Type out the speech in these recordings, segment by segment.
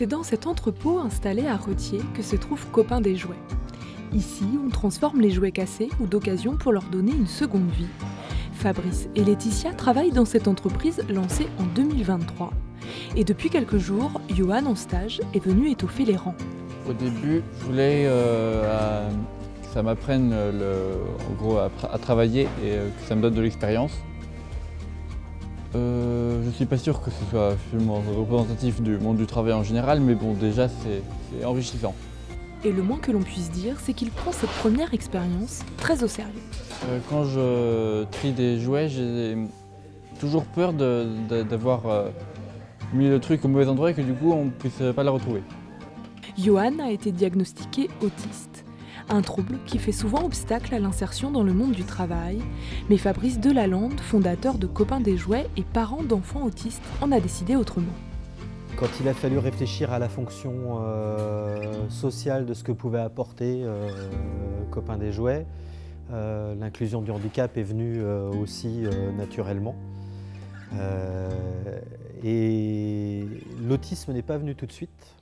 C'est dans cet entrepôt installé à Retier que se trouve Copain des Jouets. Ici, on transforme les jouets cassés ou d'occasion pour leur donner une seconde vie. Fabrice et Laetitia travaillent dans cette entreprise lancée en 2023. Et depuis quelques jours, Johan, en stage, est venu étoffer les rangs. Au début, je voulais que ça m'apprenne en gros à travailler et que ça me donne de l'expérience. Je ne suis pas sûr que ce soit absolument représentatif du monde du travail en général, mais bon, déjà c'est enrichissant. Et le moins que l'on puisse dire, c'est qu'il prend cette première expérience très au sérieux. Quand je trie des jouets, j'ai toujours peur d'avoir mis le truc au mauvais endroit et que du coup on ne puisse pas la retrouver. Johan a été diagnostiqué autiste, un trouble qui fait souvent obstacle à l'insertion dans le monde du travail. Mais Fabrice Delalande, fondateur de Copain des Jouets et parent d'enfants autistes, en a décidé autrement. Quand il a fallu réfléchir à la fonction sociale de ce que pouvait apporter Copain des Jouets, l'inclusion du handicap est venue aussi naturellement. Et l'autisme n'est pas venu tout de suite.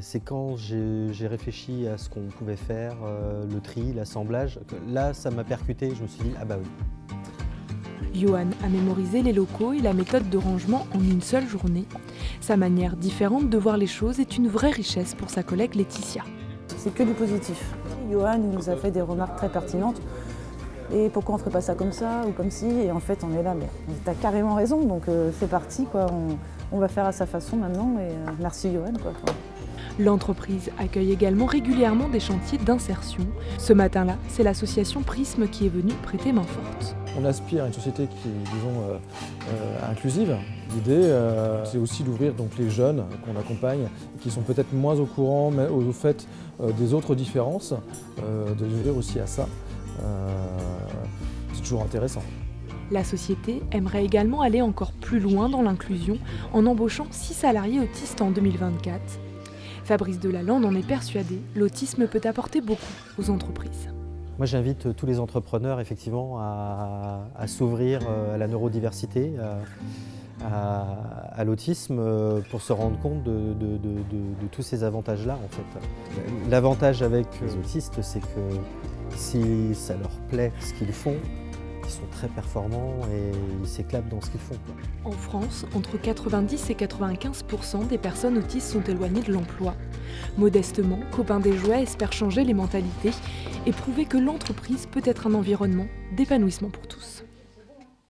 C'est quand j'ai réfléchi à ce qu'on pouvait faire, le tri, l'assemblage, là ça m'a percuté, je me suis dit ah bah oui. Johan a mémorisé les locaux et la méthode de rangement en une seule journée. Sa manière différente de voir les choses est une vraie richesse pour sa collègue Laetitia. C'est que du positif. Johan nous a fait des remarques très pertinentes. Et pourquoi on ne ferait pas ça comme ça ou comme ci? Et en fait, on est là, mais t'as carrément raison, donc c'est parti, quoi. On va faire à sa façon maintenant, et merci Johan, quoi. L'entreprise accueille également régulièrement des chantiers d'insertion. Ce matin-là, c'est l'association Prisme qui est venue prêter main forte. On aspire à une société qui est, disons, inclusive. L'idée, c'est aussi d'ouvrir donc les jeunes qu'on accompagne, qui sont peut-être moins au courant, mais au fait des autres différences, de les ouvrir aussi à ça. C'est toujours intéressant. La société aimerait également aller encore plus loin dans l'inclusion en embauchant 6 salariés autistes en 2024. Fabrice Delalande en est persuadé, l'autisme peut apporter beaucoup aux entreprises. Moi j'invite tous les entrepreneurs effectivement à s'ouvrir à la neurodiversité, à l'autisme pour se rendre compte de tous ces avantages-là en fait. L'avantage avec les autistes, c'est que si ça leur plaît ce qu'ils font, ils sont très performants et ils s'éclatent dans ce qu'ils font. En France, entre 90 et 95% des personnes autistes sont éloignées de l'emploi. Modestement, Copain des Jouets espère changer les mentalités et prouver que l'entreprise peut être un environnement d'épanouissement pour tous.